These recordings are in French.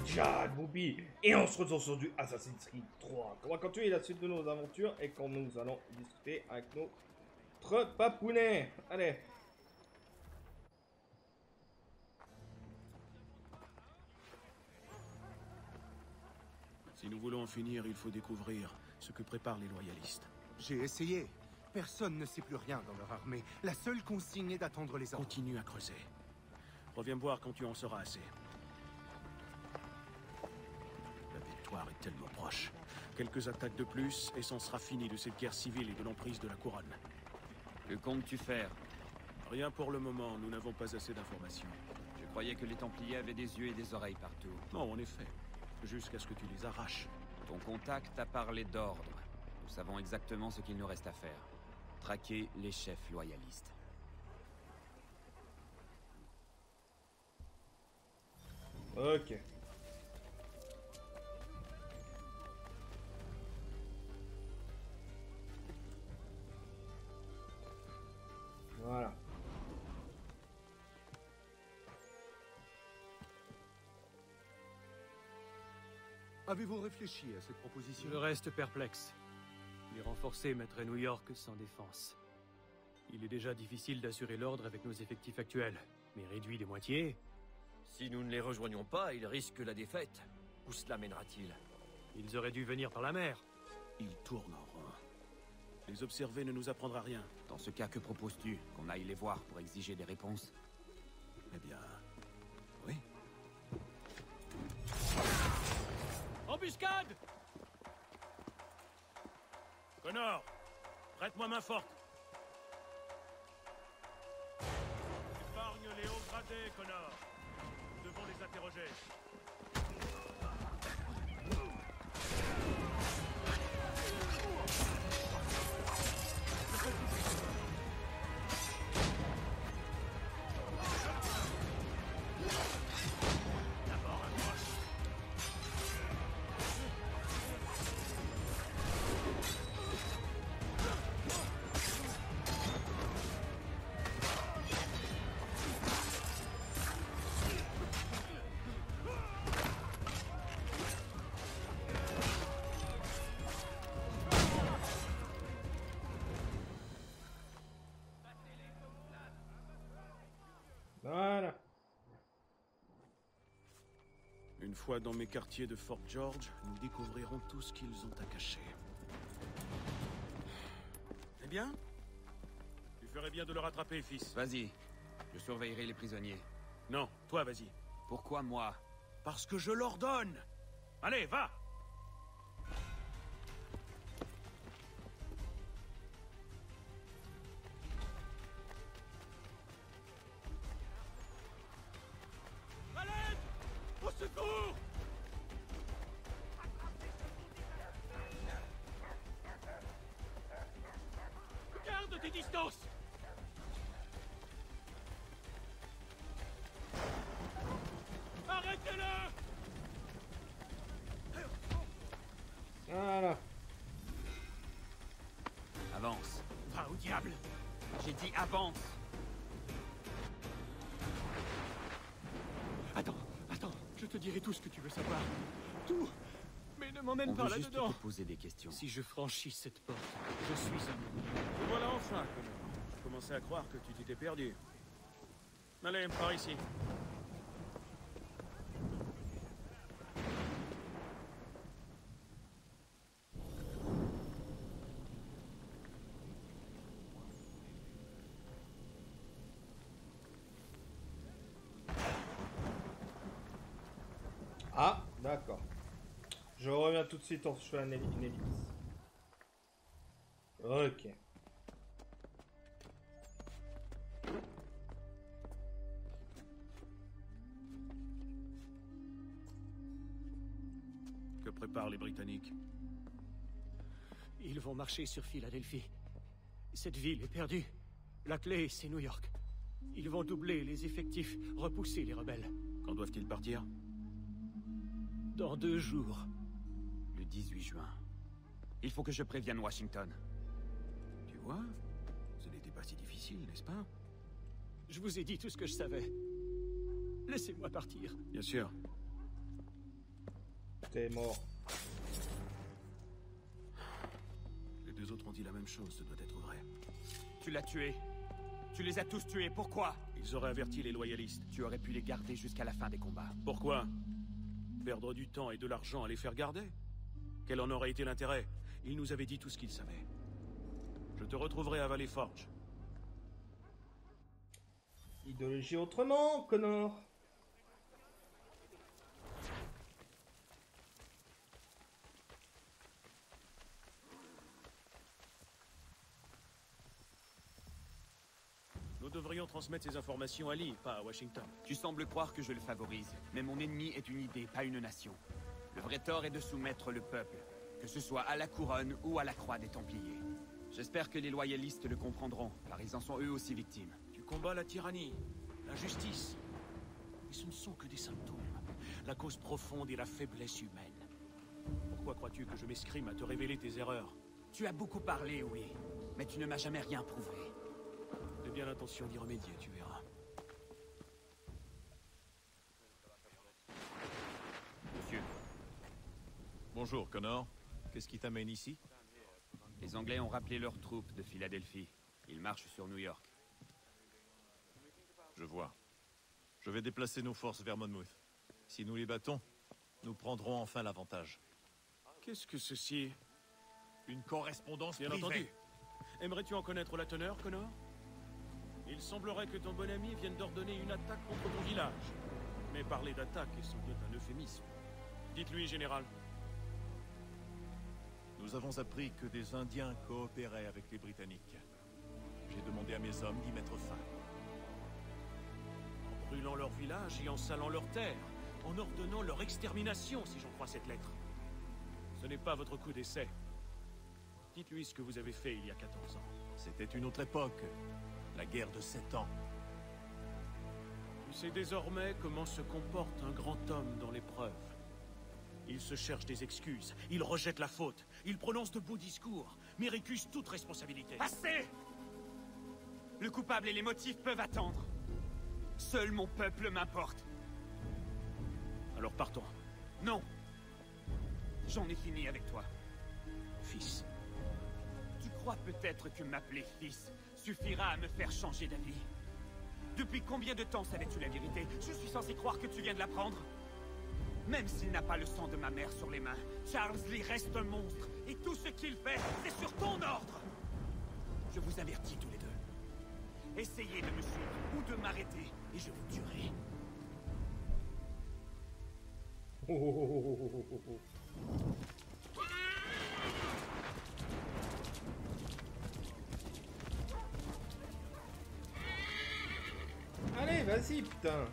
Jad Booby. Et on se retrouve sur du Assassin's Creed 3. On va continuer la suite de nos aventures et quand nous allons discuter avec notre papounet. Allez. Si nous voulons en finir, il faut découvrir ce que préparent les loyalistes. J'ai essayé. Personne ne sait plus rien dans leur armée. La seule consigne est d'attendre les ordres. Continue à creuser. Reviens me voir quand tu en sauras assez. La victoire est tellement proche. Quelques attaques de plus, et c'en sera fini de cette guerre civile et de l'emprise de la couronne. Que comptes-tu faire? Rien pour le moment, nous n'avons pas assez d'informations. Je croyais que les Templiers avaient des yeux et des oreilles partout. Non, en effet. Jusqu'à ce que tu les arraches. Ton contact a parlé d'ordre. Nous savons exactement ce qu'il nous reste à faire. Traquer les chefs loyalistes. Ok. Voilà. Avez-vous réfléchi à cette proposition? Je reste perplexe. Les renforcer mettraient New York sans défense. Il est déjà difficile d'assurer l'ordre avec nos effectifs actuels, mais réduit de moitié. Si nous ne les rejoignons pas, ils risquent la défaite. Où cela mènera-t-il? Ils auraient dû venir par la mer. Ils tournent en rond. Les observer ne nous apprendra rien. Dans ce cas, que proposes-tu? Qu'on aille les voir pour exiger des réponses? Eh bien... oui. Embuscade! Connor, prête-moi main forte. Épargne les hauts gradés, Connor. Nous devons les interroger. Voilà. Une fois dans mes quartiers de Fort George, nous découvrirons tout ce qu'ils ont à cacher. Eh bien? Tu ferais bien de le rattraper, fils. Vas-y. Je surveillerai les prisonniers. Non, toi, vas-y. Pourquoi moi? Parce que je l'ordonne. Allez, va! Au secours! Garde tes distances! Arrêtez-le! Voilà. Avance. Va au diable! J'ai dit avance! Attends, je te dirai tout ce que tu veux savoir. Tout! Mais ne m'emmène On pas veut juste là-dedans! te poser des questions. Si je franchis cette porte, je suis un... Et voilà enfin, Connor. Je commençais à croire que tu t'étais perdu. Allez, par ici. Ah, d'accord. Je reviens tout de suite, on se fait une ellipse. Ok. Que préparent les Britanniques? Ils vont marcher sur Philadelphie. Cette ville est perdue. La clé, c'est New York. Ils vont doubler les effectifs, repousser les rebelles. Quand doivent-ils partir? Dans 2 jours. Le 18 juin. Il faut que je prévienne Washington. Tu vois? Ce n'était pas si difficile, n'est-ce pas? Je vous ai dit tout ce que je savais. Laissez-moi partir. Bien sûr. T'es mort. Les deux autres ont dit la même chose, ça doit être vrai. Tu l'as tué. Tu les as tous tués, pourquoi? Ils auraient averti les loyalistes. Tu aurais pu les garder jusqu'à la fin des combats. Pourquoi? Perdre du temps et de l'argent à les faire garder? Quel en aurait été l'intérêt? Ils nous avaient dit tout ce qu'ils savaient. Je te retrouverai à Valley Forge. Idéologie autrement, Connor. Nous devrions transmettre ces informations à Lee, pas à Washington. Tu sembles croire que je le favorise, mais mon ennemi est une idée, pas une nation. Le vrai tort est de soumettre le peuple, que ce soit à la couronne ou à la croix des Templiers. J'espère que les loyalistes le comprendront, car ils en sont eux aussi victimes. Tu combats la tyrannie, l'injustice. Mais ce ne sont que des symptômes. La cause profonde est la faiblesse humaine. Pourquoi crois-tu que je m'escrime à te révéler tes erreurs? Tu as beaucoup parlé, oui, mais tu ne m'as jamais rien prouvé. J'ai bien l'intention d'y remédier, tu verras. Monsieur, Bonjour, Connor. Qu'est-ce qui t'amène ici? les Anglais ont rappelé leurs troupes de Philadelphie. Ils marchent sur New York. Je vois. Je vais déplacer nos forces vers Monmouth. Si nous les battons, nous prendrons enfin l'avantage. Qu'est-ce que ceci? Une correspondance Bien privée. entendu. Aimerais-tu en connaître la teneur, Connor? Il semblerait que ton bon ami vienne d'ordonner une attaque contre ton village. Mais parler d'attaque est sans doute un euphémisme. Dites-lui, général. Nous avons appris que des Indiens coopéraient avec les Britanniques. J'ai demandé à mes hommes d'y mettre fin. En brûlant leur village et en salant leurs terres. En ordonnant leur extermination, si j'en crois cette lettre. Ce n'est pas votre coup d'essai. Dites-lui ce que vous avez fait il y a 14 ans. C'était une autre époque. La guerre de 7 ans. Tu sais désormais comment se comporte un grand homme dans l'épreuve. Il se cherche des excuses, il rejette la faute, il prononce de beaux discours, mais récuse toute responsabilité. Assez! Le coupable et les motifs peuvent attendre. Seul mon peuple m'importe. Alors partons. Non! J'en ai fini avec toi. Fils. Tu crois peut-être que m'appeler fils suffira à me faire changer d'avis? Depuis combien de temps savais-tu la vérité? Je suis censé croire que tu viens de l'apprendre? Même s'il n'a pas le sang de ma mère sur les mains, Charles Lee reste un monstre. Et tout ce qu'il fait, c'est sur ton ordre. Je vous avertis tous les deux. Essayez de me suivre ou de m'arrêter, et je vous tuerai. Allez, vas-y, putain.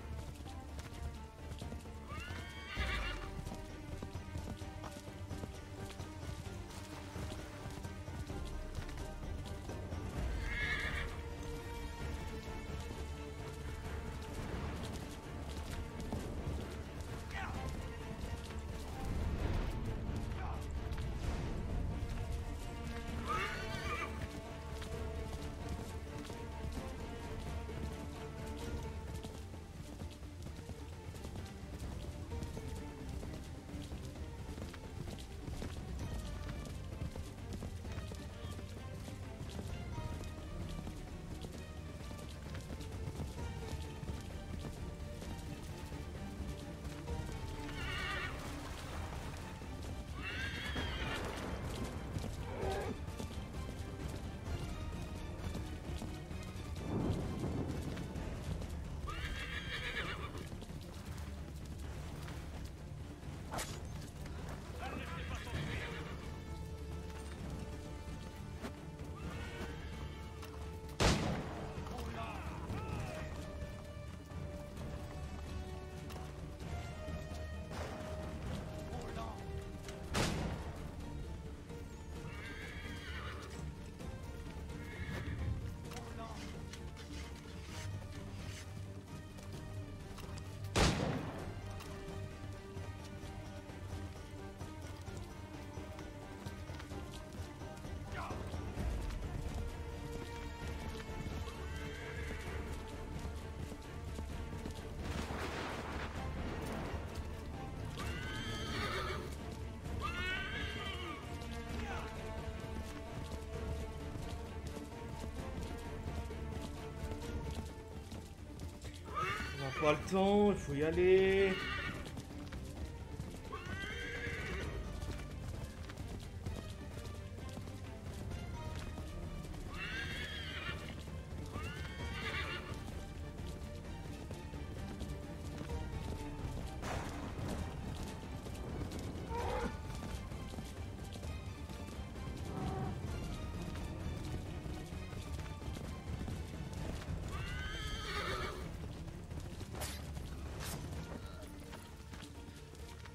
pas le temps, il faut y aller.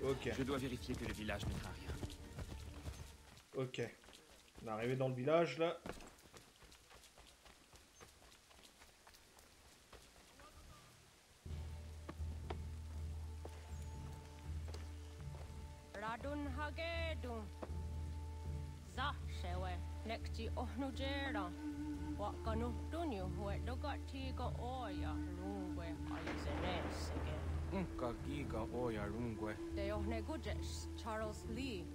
Ok. Je dois vérifier que le village ne craint rien. Ok. On est arrivé dans le village là. Radun hagedun. Za shewe nekti ohnujera. Wakanu dunyu hue dogati go oya lungwe alizenesege. Unka giga oja rungwe. Te ohne gujes Charles Lee.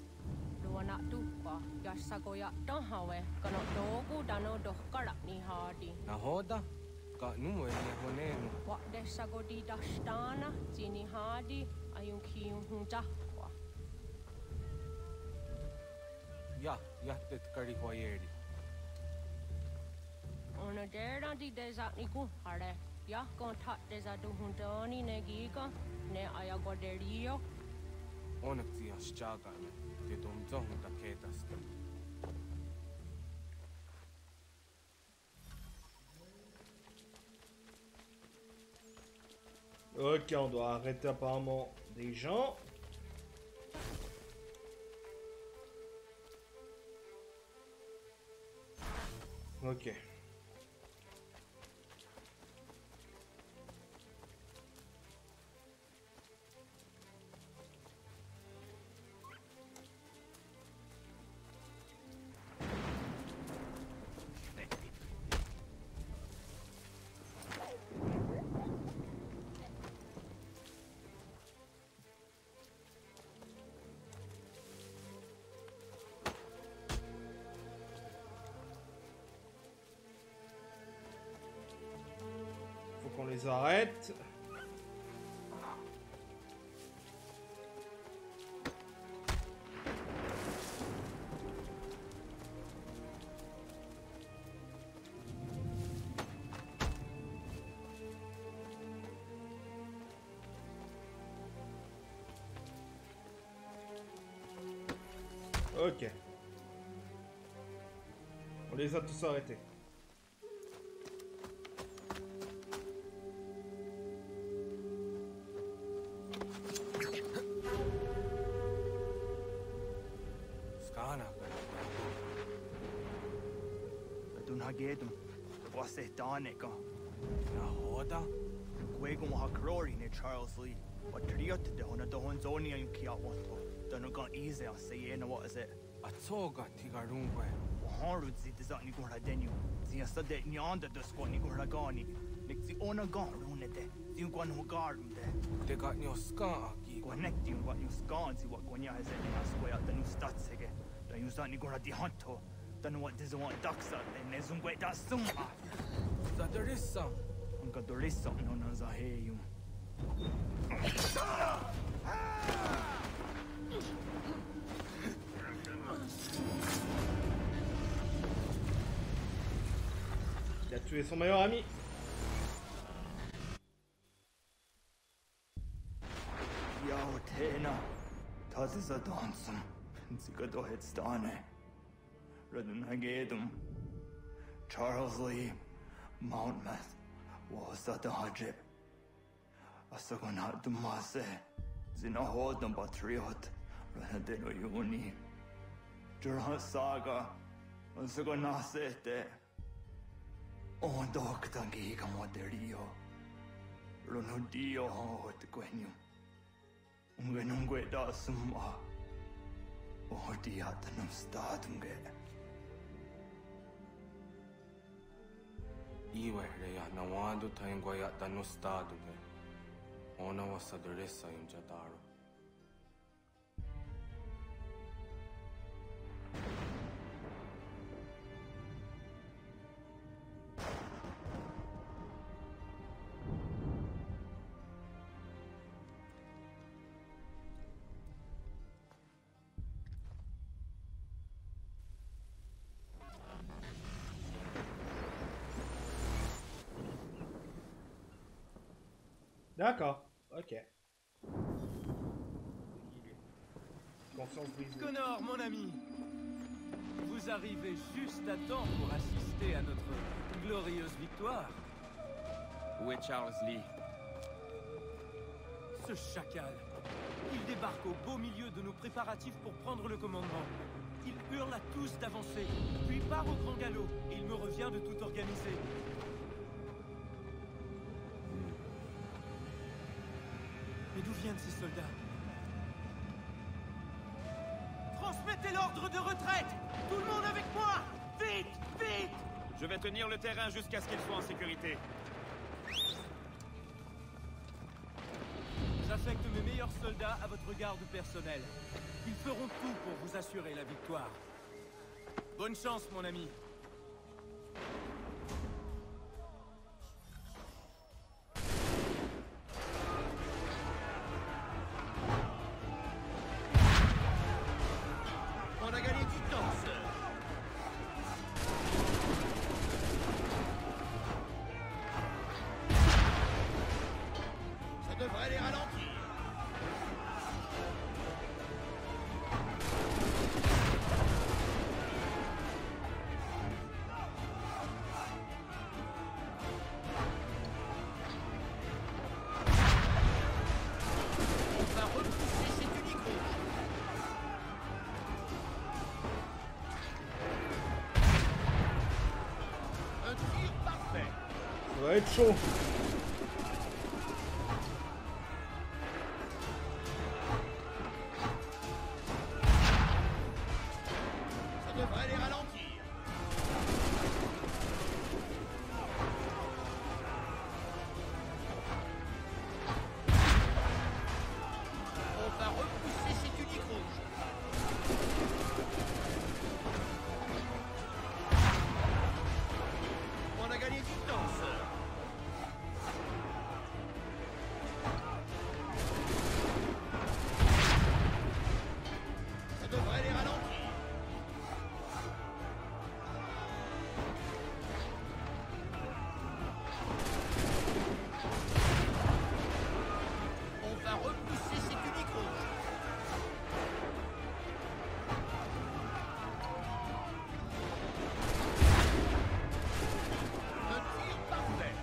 Luana tukwa yassagoja tahawe kano dogu dano dohkara ni haadi. Nahoda? Ka numwe ni honenu. Wa desagodi dashtana zini haadi ayun kiyun hunjahwa. Ja, jättet kari huajeri. Ona dera di desa ni kuhare. Ja kontat desa duhuntoni ne giga ne ayaguaderio. Onneksi as chagane. Te domzohun taketasta. Ok, on doit arrêter apparemment des gens. Ok. On les arrête. Ok. On les a tous arrêtés. Gedum, was it Danica? Nahoda? Quago Hakrori ne Charles Lee. What Triot de Hona Dohonzoni and Kiawato. Donagon easy, I say, what is it? A toga tigarungwe. Harud zit is on Nigura Denu. Zia Sadet Nyanda the squad Niguragani. Nixi Ona Garune de. Zinguan Hugarum de. Te got your ska aki. Connect you what you scan, see what Gonya has in the square at the new stats again. The use on Nigura di Hunto. Then what does want Daxa and Nezungwe da Suma? That there is some. Unka there is something on Zahayum. Il a tué son meilleur ami. Yo, Tena. Das ist a Dansum. Zika do Headstane. Redden Hagedum. Charles Lee. Mountmouth. Was that the Hajib? Asagonat the Mase. Zina Hodam Patriot. Renadeno Yuni. Jurhan Saga. Asagonasete. On Doctangiga Moderio. Runudio Hot Gwenum. Ungenungue da Suma. Odiatanum Stadunge. Iwehre ya nawando taingwa ya tanu staduge. Ona wasaduresa imjadaro. D'accord, ok. Conscience brisée. Connor, mon ami, vous arrivez juste à temps pour assister à notre glorieuse victoire. Où est Charles Lee? Ce chacal, il débarque au beau milieu de nos préparatifs pour prendre le commandement. Il hurle à tous d'avancer, puis part au grand galop, et il me revient de tout organiser. Mais d'où viennent ces soldats? Transmettez l'ordre de retraite! Tout le monde avec moi! Vite! Vite! Je vais tenir le terrain jusqu'à ce qu'ils soient en sécurité. J'affecte mes meilleurs soldats à votre garde personnelle. Ils feront tout pour vous assurer la victoire. Bonne chance, mon ami. On a gagné du temps, sœur. Ça devrait les ralentir. On va repousser ces tuniques rouges. Un tir parfait. Ça va être chaud. Ça devrait les ralentir. On va repousser ces tuniques rouges. On a gagné du temps, sœur. Ça devrait les ralentir. On va repousser ces tuniques rouges. Un tir parfait.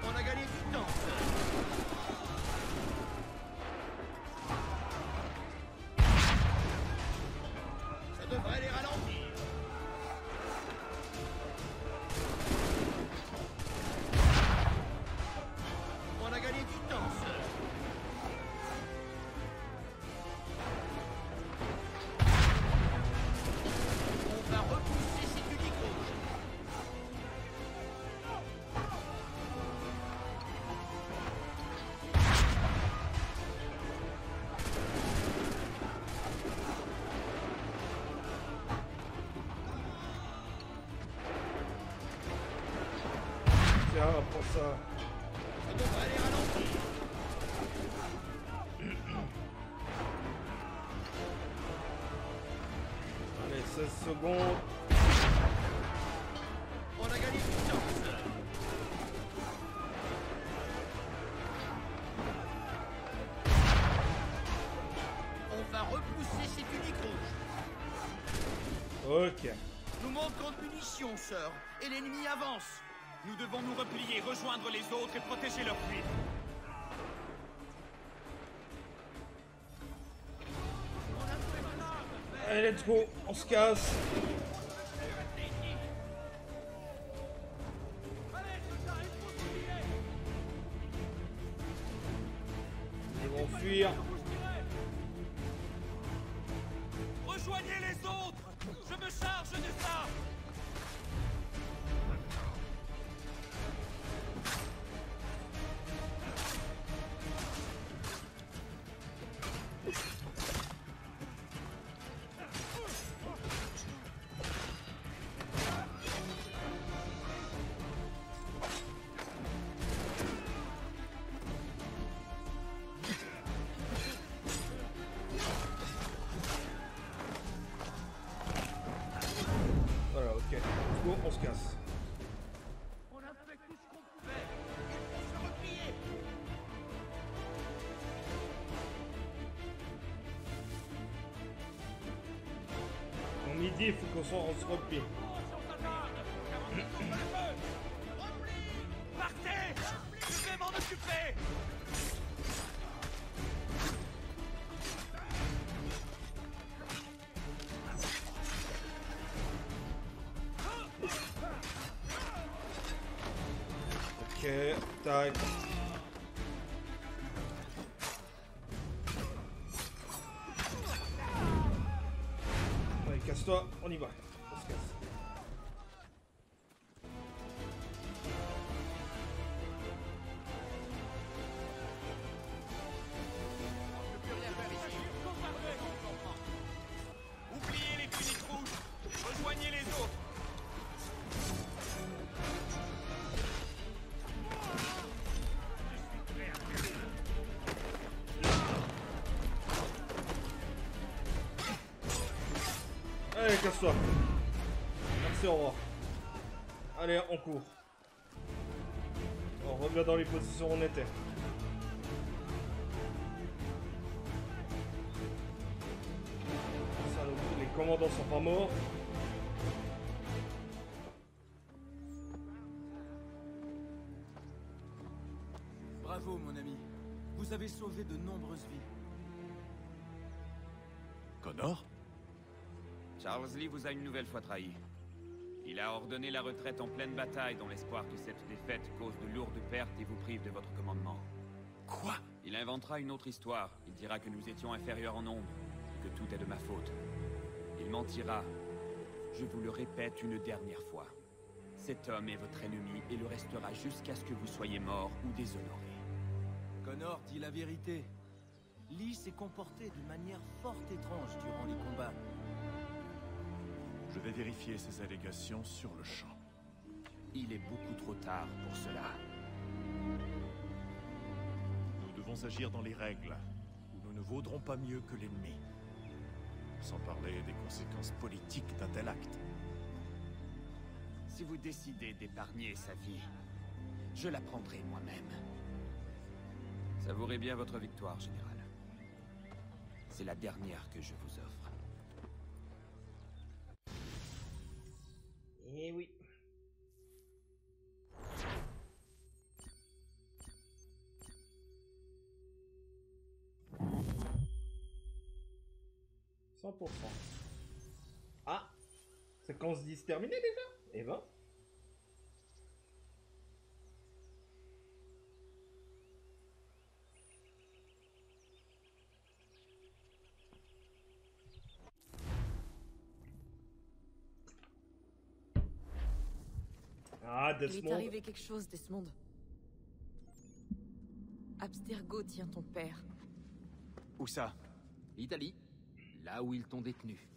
On a gagné du temps, sœur. Ça devrait les ralentir. On a gagné du temps, sœur. On va repousser ces tuniques rouges. Tiens, pour ça. Ça devrait les ralentir. Allez, 16 secondes. On a gagné du temps, sœur. On va repousser ces tuniques rouges. Ok. Nous manquons de munitions, sœur, et l'ennemi avance. Nous devons nous replier, rejoindre les autres et protéger leur fuite. Allez, let's go. On se casse. Ils vont fuir. Rejoignez les autres. Je me charge de ça. go, on se casse. On a fait tout ce qu'on pouvait. Il faut se replier. En midi, il faut qu'on se replie. Partez! Je vais m'en occuper! Ok, tac. Allez, casse-toi, on y va. On se casse. Oubliez les tuniques rouges! Rejoignez les autres! Allez, casse-toi. Merci, au revoir. Allez, on court. On revient dans les positions où on était. Ça, les commandants sont pas morts. Bravo, mon ami. Vous avez sauvé de nombreuses vies. Connor? Charles Lee vous a une nouvelle fois trahi. Il a ordonné la retraite en pleine bataille dans l'espoir que cette défaite cause de lourdes pertes et vous prive de votre commandement. Quoi? Il inventera une autre histoire. Il dira que nous étions inférieurs en nombre et que tout est de ma faute. Il mentira. Je vous le répète une dernière fois. Cet homme est votre ennemi et le restera jusqu'à ce que vous soyez mort ou déshonoré. Connor dit la vérité. Lee s'est comporté d'une manière fort étrange durant les combats. Je vais vérifier ces allégations sur le champ. Il est beaucoup trop tard pour cela. Nous devons agir dans les règles, ou nous ne vaudrons pas mieux que l'ennemi. Sans parler des conséquences politiques d'un tel acte. Si vous décidez d'épargner sa vie, je la prendrai moi-même. Savourez bien votre victoire, général. C'est la dernière que je vous offre. Eh oui. %. Ah, c'est quand on se dit se terminer déjà? Eh ben. Ah, Il est Desmond. arrivé quelque chose, Desmond. Abstergo tient ton père. Où ça? L'Italie. Là où ils t'ont détenu.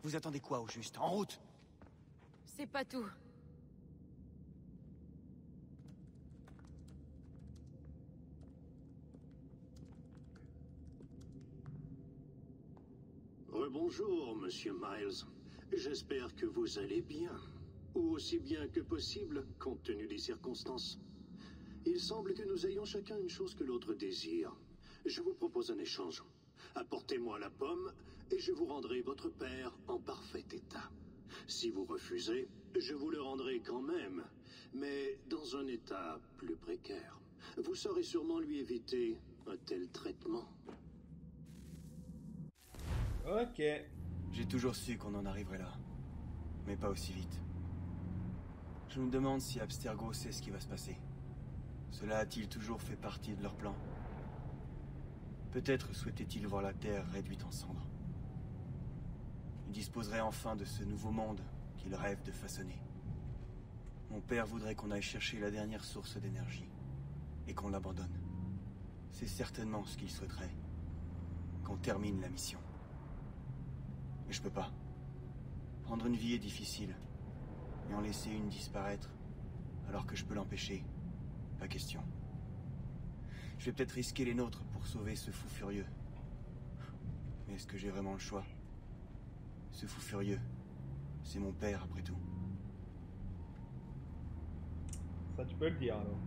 Vous attendez quoi au juste? En route! C'est pas tout. Rebonjour, monsieur Miles. J'espère que vous allez bien. Ou aussi bien que possible, compte tenu des circonstances. Il semble que nous ayons chacun une chose que l'autre désire. Je vous propose un échange. Apportez-moi la pomme, et je vous rendrai votre père en parfait état. Si vous refusez, je vous le rendrai quand même, mais dans un état plus précaire. Vous saurez sûrement lui éviter un tel traitement. Ok. J'ai toujours su qu'on en arriverait là. Mais pas aussi vite. Je me demande si Abstergo sait ce qui va se passer. Cela a-t-il toujours fait partie de leur plan? Peut-être souhaitait-il voir la Terre réduite en cendres. Il disposerait enfin de ce nouveau monde qu'il rêve de façonner. Mon père voudrait qu'on aille chercher la dernière source d'énergie et qu'on l'abandonne. C'est certainement ce qu'il souhaiterait. Qu'on termine la mission. Mais je peux pas. Prendre une vie est difficile. Et en laisser une disparaître, alors que je peux l'empêcher, pas question. Je vais peut-être risquer les nôtres pour sauver ce fou furieux. Mais est-ce que j'ai vraiment le choix? Ce fou furieux, C'est mon père, après tout. Ça, tu peux le dire, alors.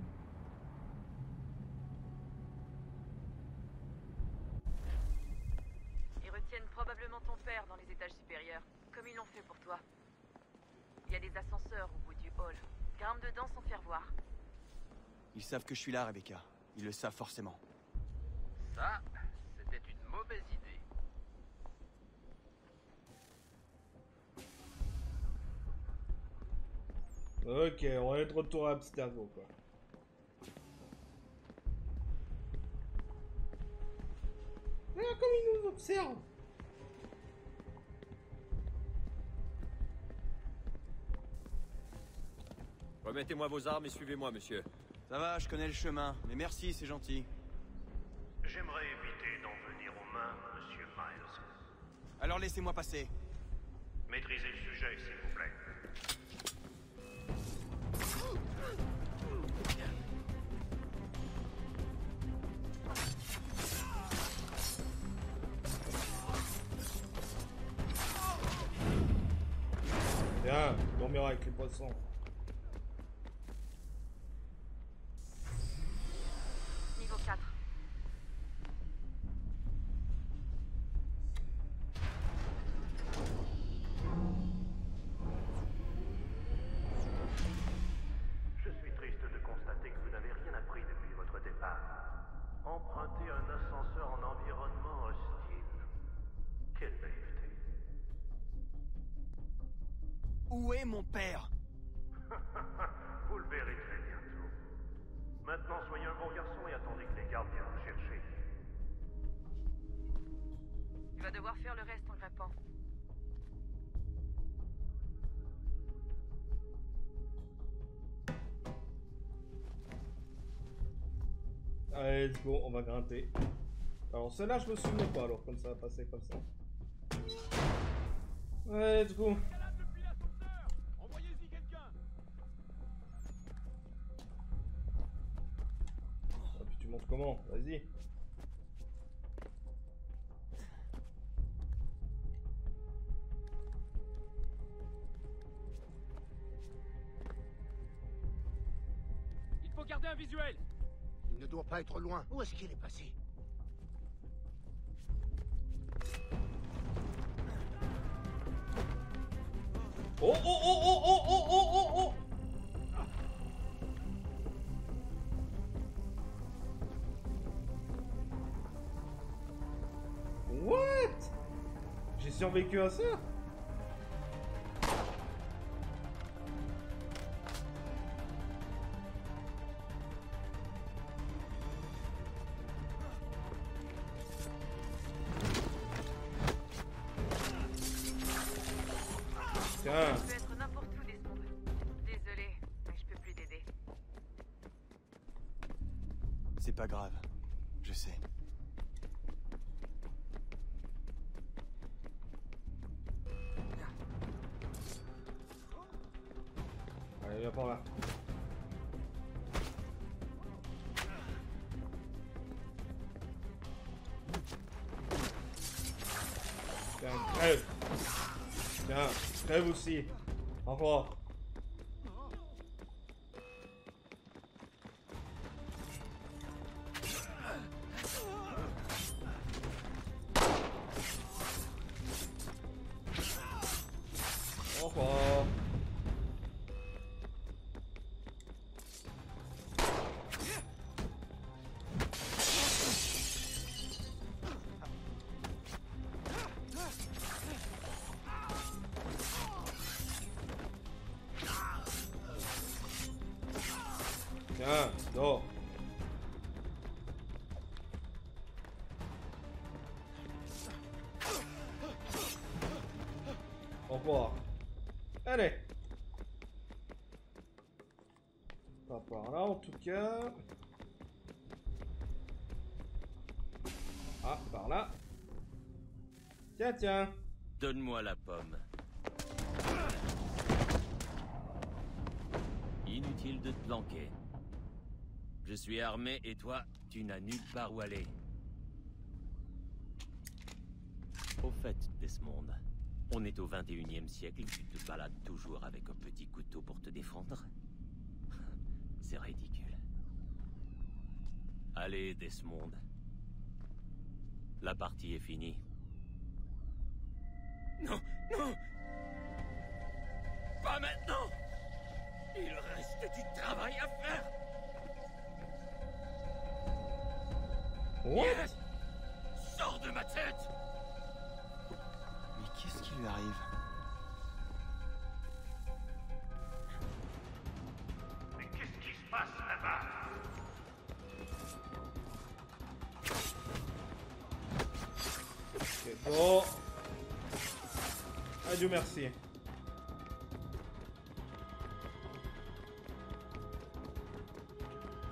Ils retiennent probablement ton père dans les étages supérieurs, comme ils l'ont fait pour toi. Il y a des ascenseurs au bout du hall. Grimpe dedans sans faire voir. Ils savent que je suis là, Rebecca. Ils le savent forcément. Ça, c'était une mauvaise idée. Ok, on va être de retour à Abstergo, quoi. Regarde comme ils nous observent. Remettez-moi vos armes et suivez-moi, monsieur. Ça va, je connais le chemin, mais merci, c'est gentil. J'aimerais éviter d'en venir aux mains, monsieur Miles. Alors laissez-moi passer. Maîtrisez le sujet, s'il vous plaît. Viens, dormira avec les poissons. Niveau 4. Je suis triste de constater que vous n'avez rien appris depuis votre départ. Emprunter un ascenseur en environnement hostile. Quelle naïveté. Où est mon père? Vous le verrez très bientôt. Maintenant, soyez un bon garçon et attendez que les gardes viennent vous chercher. Tu vas devoir faire le reste en grimpant. Allez, let's go, on va grimper. Alors celle-là, je me souviens pas, alors comme ça va passer comme ça. Allez, let's go. Ah, puis tu montes comment? Vas-y. Il faut garder un visuel. Il ne doit pas être loin. Où est-ce qu'il est passé? Oh oh oh oh oh oh oh oh oh! What? J'ai survécu à ça? Tiens. Tu peux être n'importe où, Desmond. Désolé, mais je peux plus t'aider. C'est pas grave. Je sais. Allez, viens par là. Tiens, crève. Tiens, crève aussi. Au revoir. Au revoir. Tiens, dors. Au revoir. Allez. Pas par là en tout cas. Ah, par là. Tiens, tiens. Donne-moi la pomme. Inutile de te planquer. Je suis armé et toi, tu n'as nulle part où aller. Au fait, Desmond, On est au 21e siècle et tu te balades toujours avec un petit couteau pour te défendre? C'est ridicule. Allez, Desmond. La partie est finie. Non, non! Pas maintenant! Il reste du travail à faire! What? Yes! Sors de ma tête! Mais qu'est-ce qui lui arrive? Mais qu'est-ce qui se passe là-bas? C'est bon. Adieu, merci.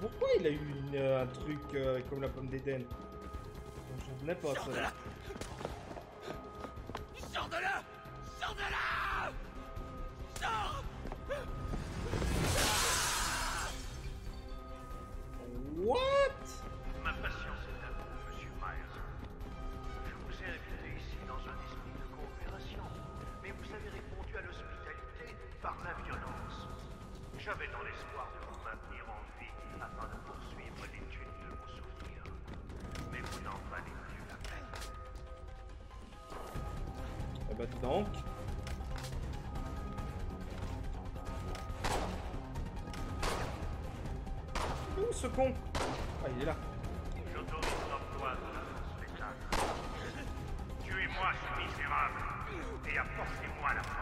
Pourquoi il a eu un truc comme la pomme d'Éden? J'en venais pas à Sors de ça. là! Sors de là! Sors de là! Sors! What? Ma patience est à vous, Monsieur Miles. Je vous ai invité ici dans un esprit de coopération, mais vous avez répondu à l'hospitalité par la violence. J'avais dans l'espoir de vous maintenir en vie afin de poursuivre l'étude de vos souvenirs. Mais vous n'en valez plus la peine. Eh ben dis donc. Où ce con? Ah, il est là. J'autorise l'emploi de ce spectacle. Tuez-moi ce misérable et apportez-moi la mort.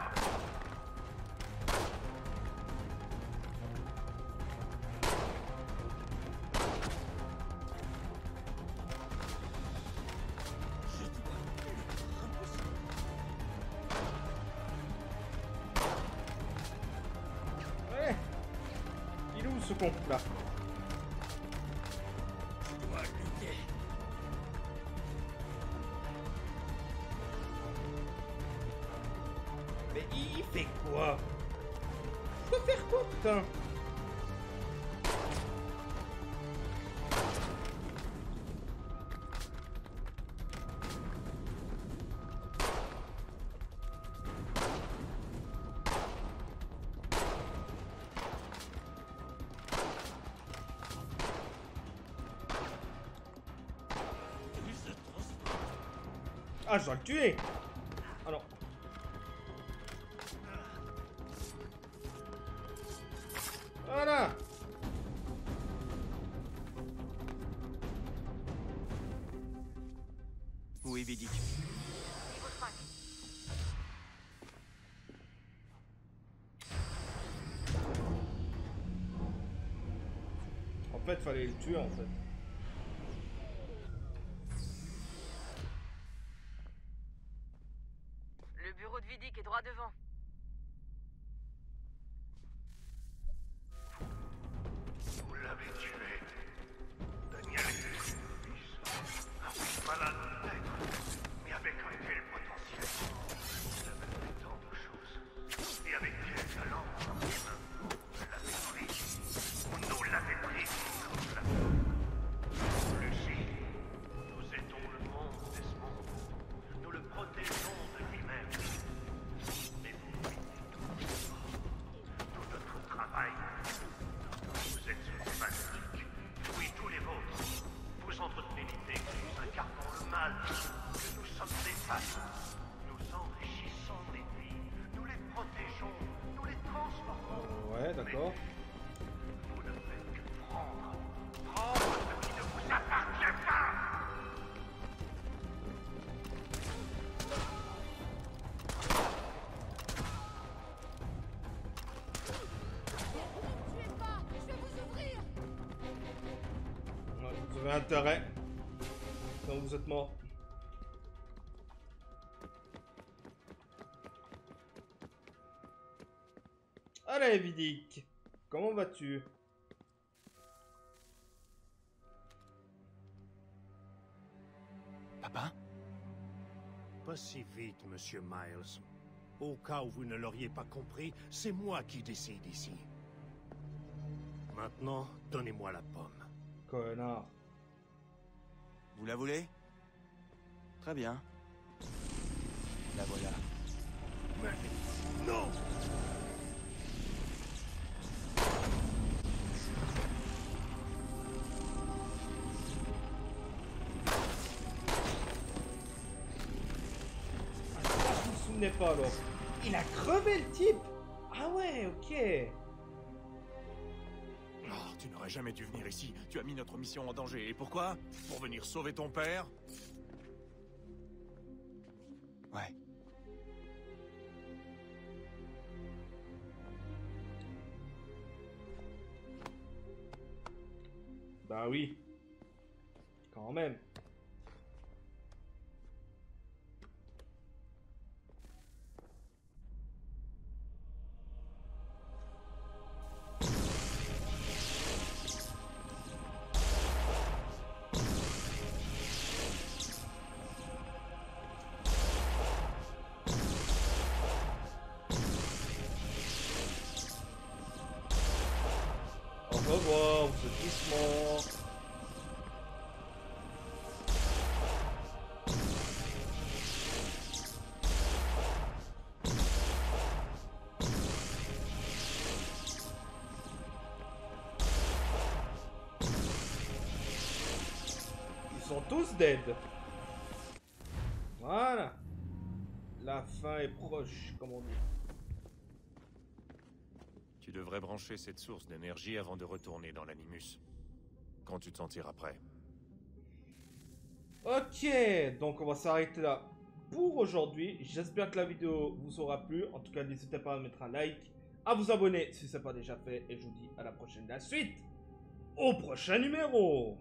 Ouais. Il est où ce con là? Je dois lutter. Mais il fait quoi? Je dois faire quoi, putain? Ah, je dois le tuer! Ah non. Voilà! Oui, Vidic. Niveau 5. En fait, fallait le tuer en fait. Le bureau de Vidic est droit devant. Vous l'avez tué. Daniel fils. Un fils malade peut-être, mais avec un tel potentiel. Il avait fait tant de choses. Et avec quel talent. Vous l'avez pris. Vous nous l'avez pris. Lucie, nous aidons le monde, Desmond. Nous le protégeons de lui-même. Mais vous mettez tout notre travail. Vous êtes fanatiques, oui, tous les vôtres. Vous entretenez l'idée que nous incarnons le mal, que nous sommes des femmes. Nous enrichissons les vies, nous les protégeons, nous les transformons. Ouais, d'accord. Vous ne faites que prendre ce qui ne vous appartient pas. Ouais, vous avez intérêt. Donc vous êtes mort. Allez, Vidic. Comment vas-tu? Papa? Pas si vite, Monsieur Miles. Au cas où vous ne l'auriez pas compris, c'est moi qui décide ici. Maintenant, donnez-moi la pomme. Connard. Vous la voulez? Très bien. La voilà. Mais... non! Je me souvenais pas alors. Il a crevé le type. Ah ouais, ok. Oh, tu n'aurais jamais dû venir ici. Tu as mis notre mission en danger. Et pourquoi? Pour venir sauver ton père? Ouais. Bah oui. Quand même. Au revoir, vous êtes tous morts. Ils sont tous dead. Voilà. La fin est proche, comme on dit. Tu devrais brancher cette source d'énergie avant de retourner dans l'Animus. Quand tu te sentiras prêt. Ok, donc on va s'arrêter là pour aujourd'hui. J'espère que la vidéo vous aura plu. En tout cas, n'hésitez pas à mettre un like, à vous abonner si ce n'est pas déjà fait. Et je vous dis à la prochaine, la suite, au prochain numéro.